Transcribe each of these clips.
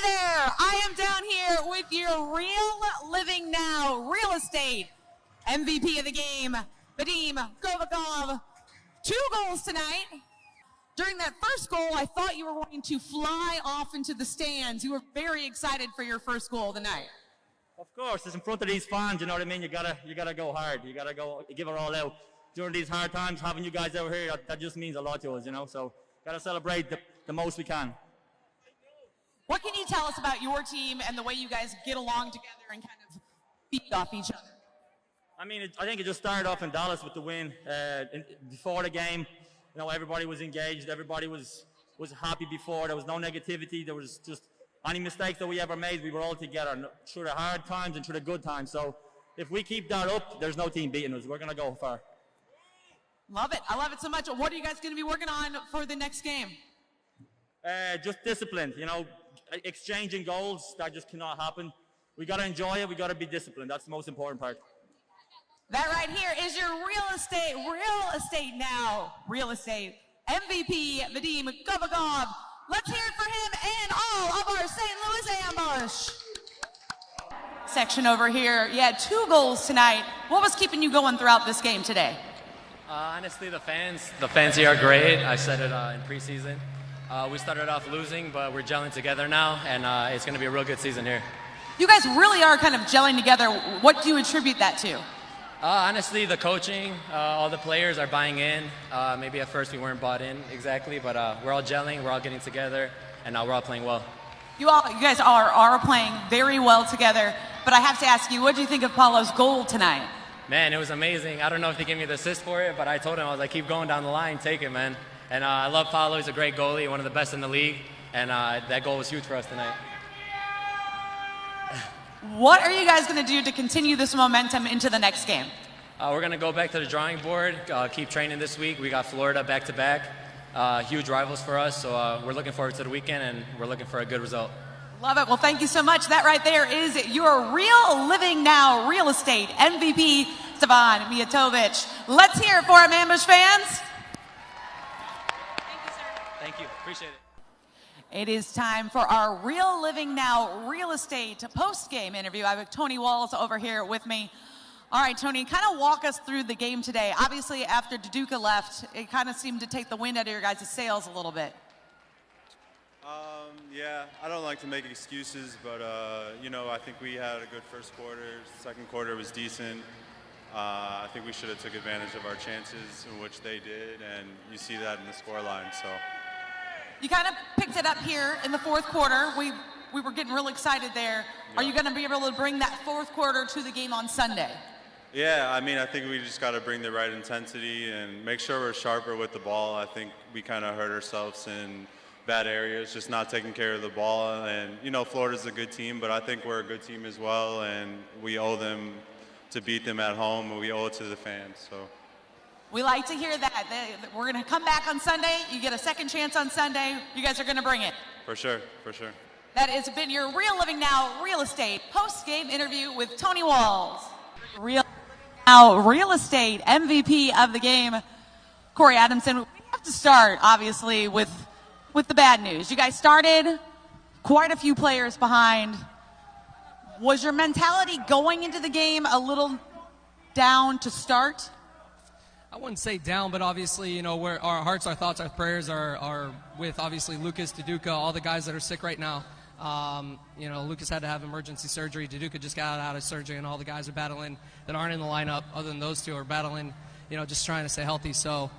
there, I am down here with your Real Living Now Real Estate MVP of the game, Vadim Govakov. 2 goals tonight. During that first goal, I thought you were going to fly off into the stands. You were very excited for your first goal of the night. Of course, it's in front of these fans, you know what I mean? You gotta go hard. You gotta go give it all out. During these hard times, having you guys out here, that just means a lot to us, you know? So, gotta celebrate the most we can. What can you tell us about your team and the way you guys get along together and kind of feed off each other? I mean, I think it just started off in Dallas with the win. Before the game, you know, everybody was engaged. Everybody was happy before. There was no negativity. There was just any mistakes that we ever made, we were all together through the hard times and through the good times. So if we keep that up, there's no team beating us. We're going to go far. Love it. I love it so much. What are you guys going to be working on for the next game? Just discipline. You know, exchanging goals, that just cannot happen. We got to enjoy it. We got to be disciplined. That's the most important part. That right here is your Real Estate Now Real Estate MVP, Vadim Govakov. Let's hear it for him and all of our St. Louis Ambush. Section over here. You had 2 goals tonight. What was keeping you going throughout this game today? Honestly, the fans here are great. I said it in preseason. We started off losing, but we're gelling together now, and it's going to be a real good season here. You guys really are kind of gelling together. What do you attribute that to? Honestly, the coaching, all the players are buying in. Maybe at first we weren't bought in exactly, but we're all gelling, we're all getting together, and we're all playing well. You guys are playing very well together, but I have to ask you, what do you think of Paulo's goal tonight? Man, it was amazing. I don't know if they gave me the assist for it, but I told him, I was like, keep going down the line, take it, man. And I love Paulo. He's a great goalie, one of the best in the league, and that goal was huge for us tonight. What are you guys going to do to continue this momentum into the next game? We're going to go back to the drawing board, keep training this week. We got Florida back-to-back, huge rivals for us, so we're looking forward to the weekend, and we're looking for a good result. Love it. Well, thank you so much. That right there is your Real Living Now Real Estate MVP, Stefan Mijatovic. Let's hear it for him, Ambush fans. Thank you, sir. Thank you. Appreciate it. It is time for our Real Living Now Real Estate post-game interview. I have Tony Walls over here with me. All right, Tony, kind of walk us through the game today. Obviously, after Duduka left, it kind of seemed to take the wind out of your guys' sails a little bit. Yeah, I don't like to make excuses, but, you know, I think we had a good first quarter. Second quarter was decent. I think we should have took advantage of our chances, in which they did, and you see that in the scoreline. So. You kind of picked it up here in the fourth quarter. We were getting real excited there. Yeah. Are you going to be able to bring that fourth quarter to the game on Sunday? Yeah, I mean, I think we just got to bring the right intensity and make sure we're sharper with the ball. I think we kind of hurt ourselves in bad areas, just not taking care of the ball. And, you know, Florida's a good team, but I think we're a good team as well, and we owe them to beat them at home, and we owe it to the fans. So. We like to hear that. We're going to come back on Sunday. You get a second chance on Sunday. You guys are going to bring it. For sure, for sure. That has been your Real Living Now Real Estate post-game interview with Tony Walls. Real Now Real Estate MVP of the game, Corey Adamson. We have to start, obviously, with the bad news. You guys started quite a few players behind. Was your mentality going into the game a little down to start? I wouldn't say down, but obviously, you know, where our hearts, our thoughts, our prayers are with, obviously, Lucas, Duduka, all the guys that are sick right now. You know, Lucas had to have emergency surgery. Duduka just got out of surgery, and all the guys are battling that aren't in the lineup, other than those two, are battling, you know, just trying to stay healthy. So,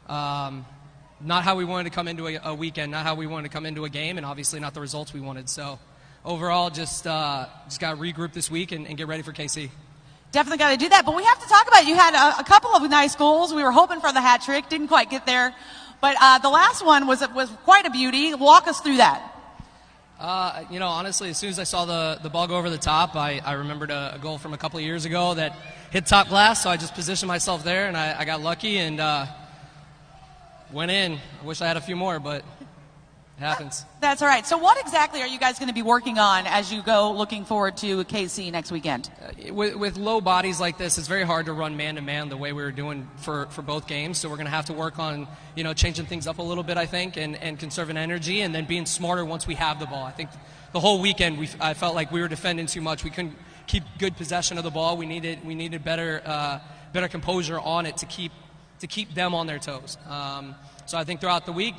not how we wanted to come into a weekend, not how we wanted to come into a game, and obviously not the results we wanted. So, overall, just got to regroup this week and get ready for KC. Definitely got to do that, but we have to talk about it. You had a couple of nice goals. We were hoping for the hat trick, didn't quite get there, but the last one was quite a beauty. Walk us through that. You know, honestly, as soon as I saw the ball go over the top, I remembered a goal from a couple of years ago that hit top glass, so I just positioned myself there, and I got lucky and went in. I wish I had a few more, but It happens. That's all right. So what exactly are you guys going to be working on as you go looking forward to KC next weekend? With low bodies like this, it's very hard to run man-to-man the way we were doing for both games. So we're going to have to work on, changing things up a little bit, I think, and conserving energy, and then being smarter once we have the ball. I think the whole weekend I felt like we were defending too much. We couldn't keep good possession of the ball. We needed better composure on it to keep them on their toes. So I think throughout the week,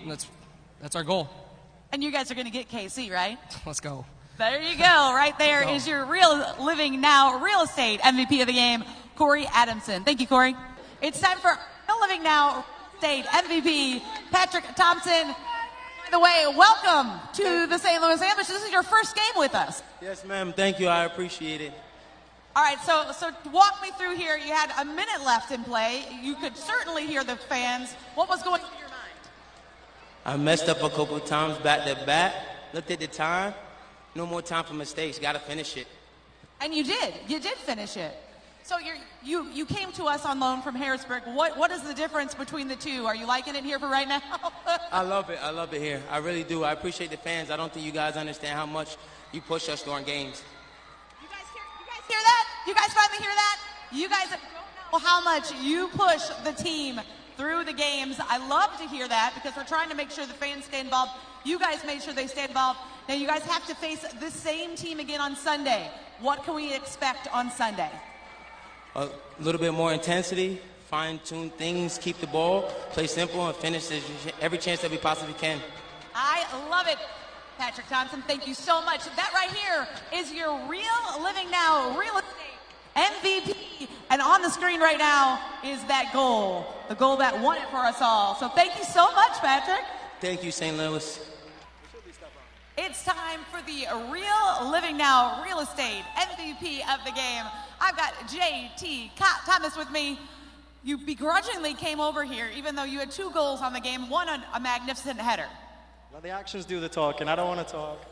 that's our goal. And you guys are going to get KC, right? Let's go. There you go. Right there is your real living now real estate MVP of the game, Corey Adamson. Thank you, Corey. It's time for real living now real estate MVP, Patrick Thompson. By the way, welcome to the St. Louis Ambush. This is your first game with us. Yes, ma'am. Thank you. I appreciate it. All right, so walk me through here. You had a minute left in play. You could certainly hear the fans. What was going through your mind? I messed up a couple of times back to back. Looked at the time. No more time for mistakes. Got to finish it. And you did. You did finish it. So you came to us on loan from Harrisburg. What is the difference between the two? Are you liking it here for right now? I love it. I love it here. I really do. I appreciate the fans. I don't think you guys understand how much you push us during games. You guys hear that? You guys finally hear that? You guys don't know how much you push the team through the games. I love to hear that because we're trying to make sure the fans stay involved. You guys made sure they stay involved. Now you guys have to face the same team again on Sunday. What can we expect on Sunday? A little bit more intensity, fine-tune things, keep the ball, play simple, and finish every chance that we possibly can. I love it. Patrick Thompson, thank you so much. That right here is your real living now real estate MVP. And on the screen right now is that goal, the goal that won it for us all. So thank you so much, Patrick. Thank you, St. Louis. It's time for the real living now real estate MVP of the game. I've got JT Thomas with me. You begrudgingly came over here, even though you had 2 goals on the game, one on a magnificent header. Well, the actions do the talking. I don't want to talk.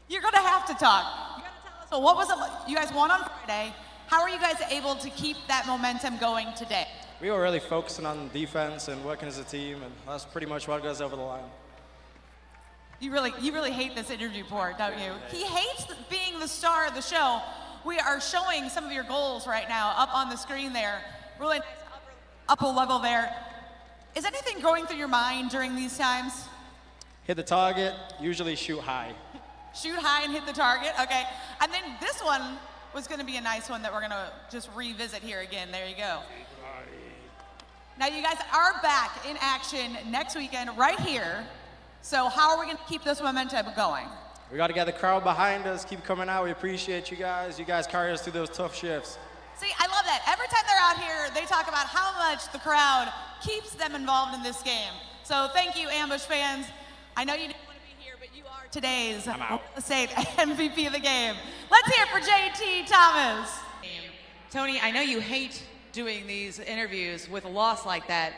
You're going to have to talk. You got to tell us. So what was it like? You guys won on Friday. How are you guys able to keep that momentum going today? We were really focusing on defense and working as a team, and that's pretty much what got us over the line. You really hate this interview part, don't you? He hates being the star of the show. We are showing some of your goals right now up on the screen there. Really nice upper level there. Is anything going through your mind during these times? Hit the target, usually shoot high. Shoot high and hit the target, okay. And then this one was going to be a nice one that we're going to just revisit here again. There you go. Now you guys are back in action next weekend right here. So how are we going to keep this momentum going? We got to get the crowd behind us, keep coming out. We appreciate you guys. You guys carry us through those tough shifts. See, I love that. Every time they're out here, they talk about how much the crowd keeps them involved in this game. So thank you, Ambush fans. I know you didn't want to be here, but you are today's real estate MVP of the game. Let's hear it for JT Thomas. Tony, I know you hate doing these interviews with a loss like that.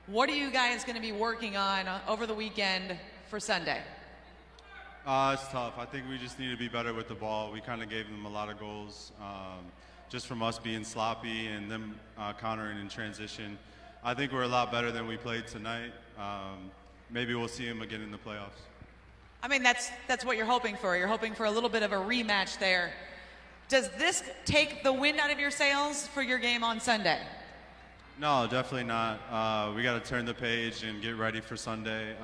What are you guys going to be working on over the weekend for Sunday? It's tough. I think we just need to be better with the ball. We kind of gave them a lot of goals just from us being sloppy and them countering in transition. I think we're a lot better than we played tonight. Maybe we'll see them again in the playoffs. I mean, that's what you're hoping for. You're hoping for a little bit of a rematch there. Does this take the wind out of your sails for your game on Sunday? No, definitely not. We got to turn the page and get ready for Sunday.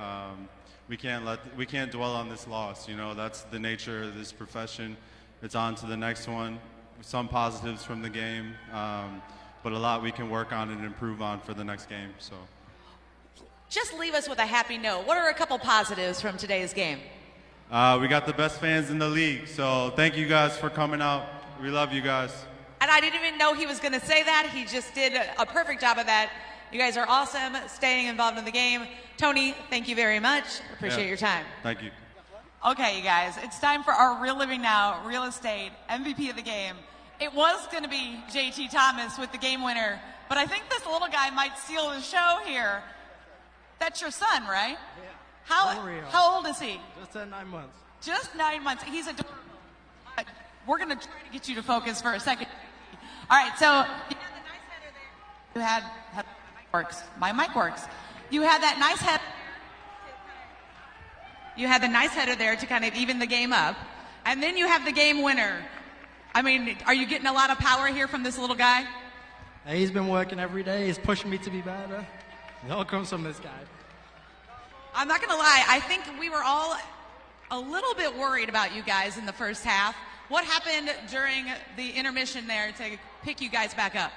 We can't dwell on this loss. You know, that's the nature of this profession. It's on to the next one. Some positives from the game, but a lot we can work on and improve on for the next game. So, just leave us with a happy note. What are a couple positives from today's game? We got the best fans in the league. So thank you guys for coming out. We love you guys. And I didn't even know he was going to say that. He just did a perfect job of that. You guys are awesome, staying involved in the game. Tony, thank you very much. Appreciate your time. Thank you. Okay, you guys, it's time for our Real Living Now real estate MVP of the game. It was going to be JT Thomas with the game winner, but I think this little guy might steal the show here. That's your son, right? Yeah. How old is he? Just 9 months. Just 9 months. He's adorable. We're going to try to get you to focus for a second. All right, so you had the nice header there. You had my mic works. You had that nice header. You had the nice header there to kind of even the game up. And then you have the game winner. I mean, are you getting a lot of power here from this little guy? Hey, he's been working every day. He's pushing me to be better. It all comes from this guy. I'm not going to lie. I think we were all a little bit worried about you guys in the first half. What happened during the intermission there to pick you guys back up?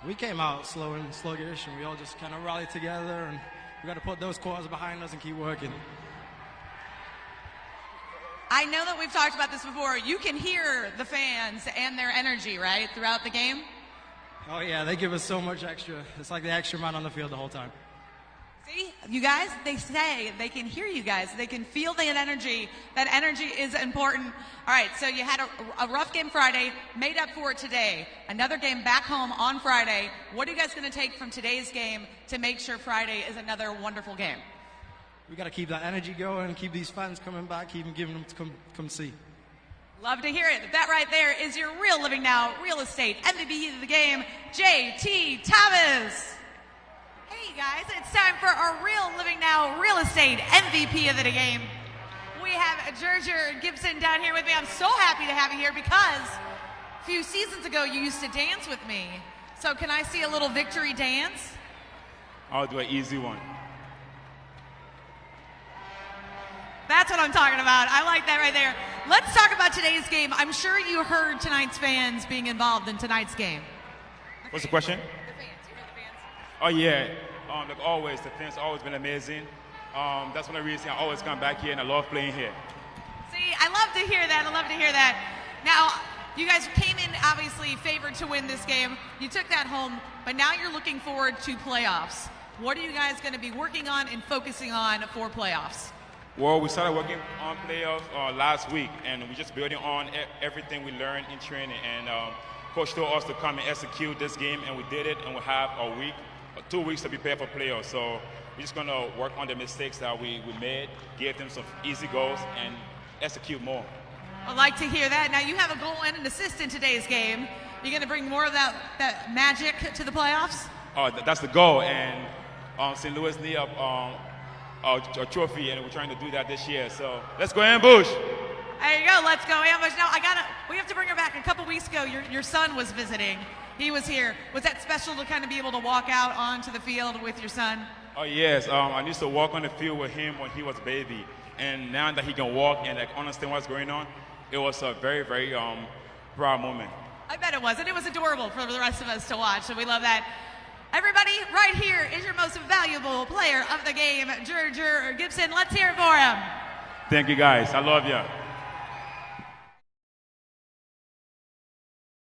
We came out slow and sluggish, and we all just kind of rallied together, and we got to put those quarters behind us and keep working. I know that we've talked about this before. You can hear the fans and their energy, right, throughout the game? Oh, yeah, they give us so much extra. It's like the extra man on the field the whole time. See, you guys, they say they can hear you guys. They can feel that energy. That energy is important. All right, so you had a rough game Friday, made up for it today. Another game back home on Friday. What are you guys going to take from today's game to make sure Friday is another wonderful game? We got to keep that energy going, keep these fans coming back, keep them giving them to come see. Love to hear it. That right there is your Real Living Now Real Estate MVP of the game, J.T. Thomas. Hey guys, it's time for our Real Living Now Real Estate MVP of the game. We have Gerger Gibson down here with me. I'm so happy to have you here because a few seasons ago you used to dance with me. So can I see a little victory dance? I'll do an easy one. That's what I'm talking about. I like that right there. Let's talk about today's game. I'm sure you heard tonight's fans being involved in tonight's game. What's the question? The fans. You heard the fans? Oh, yeah. Like always, the fans always been amazing. That's one of the reasons I always come back here, and I love playing here. See, I love to hear that. I love to hear that. Now, you guys came in obviously favored to win this game. You took that home, but now you're looking forward to playoffs. What are you guys going to be working on and focusing on for playoffs? Well, we started working on playoffs last week, and we're just building on everything we learned in training. And Coach told us to come and execute this game, and we did it, and we have a week, 2 weeks to prepare for playoffs. So we're just going to work on the mistakes that we made, give them some easy goals, and execute more. I'd like to hear that. Now, you have a goal and an assist in today's game. You're going to bring more of that magic to the playoffs? That's the goal, and St. Louis need a trophy, and we're trying to do that this year. So let's go ambush. There you go. Let's go ambush. Now, we have to bring her back. A couple weeks ago, your son was visiting. He was here. Was that special to kind of be able to walk out onto the field with your son? Oh, yes. I used to walk on the field with him when he was a baby. And now that he can walk and understand what's going on, it was a very, very proud moment. I bet it was. And it was adorable for the rest of us to watch. So we love that. Everybody, right here is your most valuable player of the game, Gerger Gibson. Let's hear it for him. Thank you, guys. I love you.